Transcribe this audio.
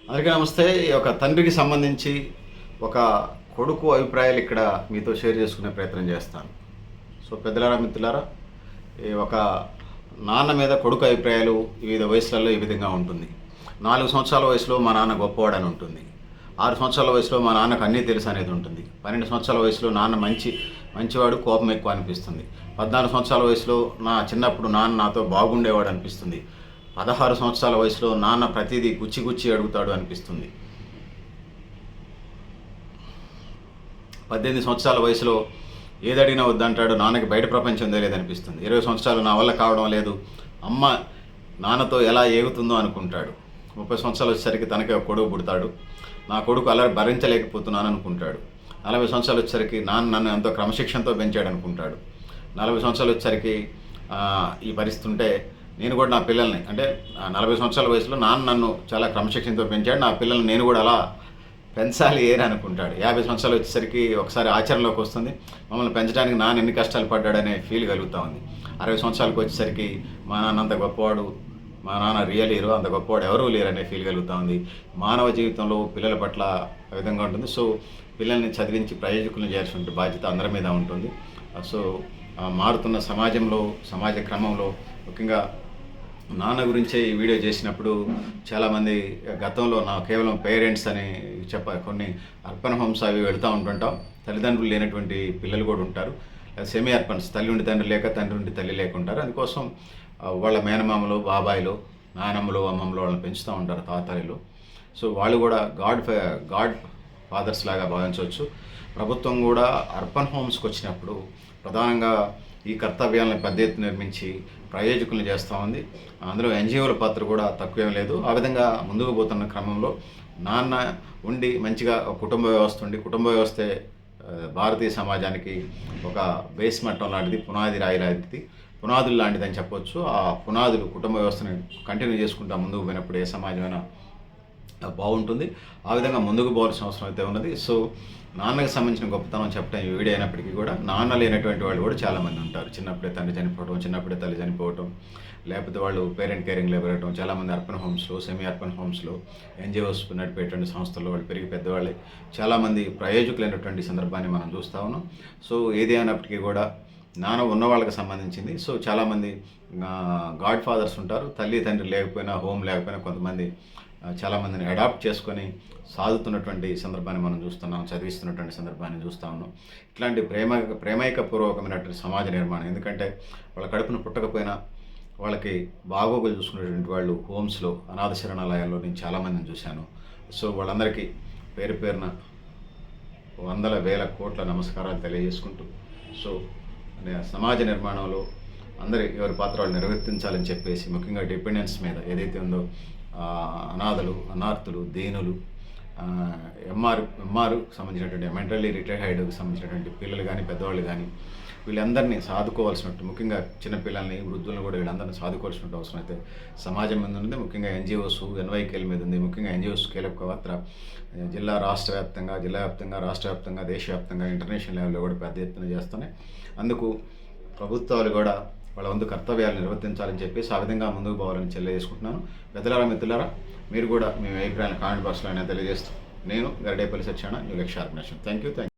అందరికీ నమస్తే. ఒక తండ్రికి సంబంధించి ఒక కొడుకు అభిప్రాయాలు ఇక్కడ మీతో షేర్ చేసుకునే ప్రయత్నం చేస్తాను. సో పెద్దలారా, మిత్రులారా, ఈ ఒక నాన్న మీద కొడుకు అభిప్రాయాలు వివిధ వయసులలో ఈ విధంగా ఉంటుంది. 4 సంవత్సరాల వయసులో మా నాన్న గొప్పవాడని ఉంటుంది. 6 సంవత్సరాల వయసులో మా నాన్నకు అన్నీ తెలుసు అనేది ఉంటుంది. 12 సంవత్సరాల వయసులో నాన్న మంచివాడు, కోపం ఎక్కువ అనిపిస్తుంది. 14 సంవత్సరాల వయసులో చిన్నప్పుడు నాన్న నాతో బాగుండేవాడు అనిపిస్తుంది. 16 సంవత్సరాల వయసులో నాన్న ప్రతిదీ గుచ్చి అడుగుతాడు అనిపిస్తుంది. 18 సంవత్సరాల వయసులో ఏదడిగినా వద్దంటాడు, నాన్నకి బయట ప్రపంచం తెలియదనిపిస్తుంది. 20 సంవత్సరాలు నా వల్ల కావడం లేదు, అమ్మ నాన్నతో ఎలా ఏగుతుందో అనుకుంటాడు. 30 సంవత్సరాలు వచ్చేసరికి తనకే ఒక కొడుకు పుడతాడు, నా కొడుకు అలా భరించలేకపోతున్నాను అనుకుంటాడు. 40 సంవత్సరాలు వచ్చేసరికి నాన్న నన్ను ఎంతో క్రమశిక్షణతో పెంచాడు అనుకుంటాడు. 40 సంవత్సరాలు వచ్చేసరికి ఈ పరిస్థితి ఉంటే నేను కూడా నా పిల్లల్ని, అంటే 40 సంవత్సరాల వయసులో నాన్న నన్ను చాలా క్రమశిక్షణతో పెంచాడు, నా పిల్లల్ని నేను కూడా అలా పెంచాలి అని అనుకుంటాడు. 50 సంవత్సరాలు వచ్చేసరికి ఒకసారి ఆచరణలోకి వస్తుంది, మమ్మల్ని పెంచడానికి నాన్న ఎన్ని కష్టాలు పడ్డాడనే ఫీల్ కలుగుతూ ఉంది. 60 సంవత్సరాలకు వచ్చేసరికి మా నాన్న అంత గొప్పవాడు, మా నాన్న రియల్ హీరో, అంత గొప్పవాడు ఎవరూ లేరనే ఫీల్ కలుగుతూ ఉంది. మానవ జీవితంలో పిల్లల పట్ల ఆ విధంగా ఉంటుంది. సో పిల్లల్ని చదివించి ప్రయోజకులను చేయాల్సిన బాధ్యత అందరి మీద ఉంటుంది. సో మారుతున్న సమాజంలో, సమాజ క్రమంలో ముఖ్యంగా నాన్న గురించే ఈ వీడియో చేసినప్పుడు చాలామంది గతంలో కేవలం పేరెంట్స్ అని కొన్ని అర్పణ హోమ్స్ అవి వెళ్తూ ఉంటుంటాం. తల్లిదండ్రులు లేనటువంటి పిల్లలు కూడా ఉంటారు. సెమీ అర్పన్స్, తల్లి ఉండి తండ్రి లేక, తండ్రి ఉండి తల్లి లేకుంటారు. అందుకోసం వాళ్ళ మేనమామలు, బాబాయిలు, నాయనమ్మలు, అమ్మమ్మలు వాళ్ళని పెంచుతూ ఉంటారు, తాతయ్యలు. సో వాళ్ళు కూడా గాడ్ ఫాదర్స్ లాగా భావించవచ్చు. ప్రభుత్వం కూడా అర్బన్ హోమ్స్కి వచ్చినప్పుడు ప్రధానంగా ఈ కర్తవ్యాలను పెద్ద ఎత్తున నిర్మించి ప్రయోజకులను చేస్తూ ఉంది. అందులో ఎన్జిఓల పాత్ర కూడా తక్కువేం లేదు. ఆ విధంగా ముందుకు పోతున్న క్రమంలో నాన్న ఉండి మంచిగా కుటుంబ వ్యవస్థ ఉండి, కుటుంబ వ్యవస్థే భారతీయ సమాజానికి ఒక బేస్ మట్టం లాంటిది, పునాది రాయి లాంటిది, పునాదులు లాంటిది అని చెప్పొచ్చు. ఆ పునాదులు కుటుంబ వ్యవస్థని కంటిన్యూ చేసుకుంటా ముందుకు పోయినప్పుడు ఏ సమాజమైనా బాగుంటుంది. ఆ విధంగా ముందుకు పోవాల్సిన అవసరం అయితే ఉన్నది. సో నాన్నకి సంబంధించిన గొప్పతనం చెప్పడం ఈ వీడియో అయినప్పటికీ కూడా నాన్న లేనటువంటి వాళ్ళు కూడా చాలామంది ఉంటారు. చిన్నప్పుడే తండ్రి చనిపోవడం, చిన్నప్పుడే తల్లి చనిపోవటం, లేకపోతే వాళ్ళు పేరెంట్ కేరింగ్లో పెరగడం. చాలామంది అర్బన్ హోమ్స్లో, సెమీ అర్బన్ హోమ్స్లో, ఎన్జిఓస్ నడిపేటువంటి సంస్థల్లో వాళ్ళు పెరిగి పెద్దవాళ్ళే చాలామంది ప్రయోజకులైనటువంటి సందర్భాన్ని మనం చూస్తూ ఉన్నాం. సో ఏది అయినప్పటికీ కూడా నాన్న ఉన్న వాళ్ళకి సంబంధించింది. సో చాలామంది గాడ్ ఫాదర్స్ ఉంటారు. తల్లి తండ్రి లేకపోయినా, హోమ్ లేకపోయినా కొంతమంది చాలామందిని అడాప్ట్ చేసుకొని సాదుతున్నటువంటి సందర్భాన్ని మనం చూస్తున్నాం, చదివిస్తున్నటువంటి సందర్భాన్ని చూస్తూ ఉన్నాం. ఇట్లాంటి ప్రేమైకపూర్వకమైనటువంటి సమాజ నిర్మాణం. ఎందుకంటే వాళ్ళ కడుపును పుట్టకపోయినా వాళ్ళకి బాగోగులు చూసుకునేటువంటి వాళ్ళు హోమ్స్లో, అనాథ శరణాలయాల్లో నేను చాలామందిని చూశాను. సో వాళ్ళందరికీ పేరు పేరున వందల వేల కోట్ల నమస్కారాలు తెలియజేసుకుంటూ, సో సమాజ నిర్మాణంలో ఎవరి పాత్ర వాళ్ళు నిర్వర్తించాలని చెప్పేసి, ముఖ్యంగా డిపెండెన్స్ మీద ఏదైతే ఉందో అనాథలు, అనార్థులు, దీనులు, ఎంఆర్ సంబంధించినటువంటి మెంటల్లీ రిటైర్డ్కి సంబంధించినటువంటి పిల్లలు కానీ, పెద్దవాళ్ళు కానీ, వీళ్ళందరినీ సాదుకోవాల్సినట్టు, ముఖ్యంగా చిన్నపిల్లల్ని, వృద్ధులను కూడా వీళ్ళందరినీ సాదుకోవాల్సినట్టు అవసరం అయితే సమాజం మీద ఉంది. ముఖ్యంగా ఎన్జిఓస్, ఎన్వైకేల మీద ఉంది. ముఖ్యంగా ఎన్జిఓస్ కీలక పాత్ర రాష్ట్ర వ్యాప్తంగా, దేశవ్యాప్తంగా, ఇంటర్నేషనల్ లెవెల్లో కూడా పెద్ద ఎత్తున చేస్తున్నాయి. అందుకు ప్రభుత్వాలు కూడా వాళ్ళ వంతు కర్తవ్యాలు నిర్వర్తించాలని చెప్పేసి ఆ విధంగా ముందుకు పోవాలని తెలియజేసుకుంటున్నాను. పెద్దలారా, మిత్రులారా, మీరు కూడా మీ అభిప్రాయాలను కామెంట్ బాక్స్లో అయినా తెలియజేస్తూ, నేను గరిడేపల్లి సత్యనారాయణ, న్యూ లక్ష్య ఆర్గనైజేషన్. Thank you.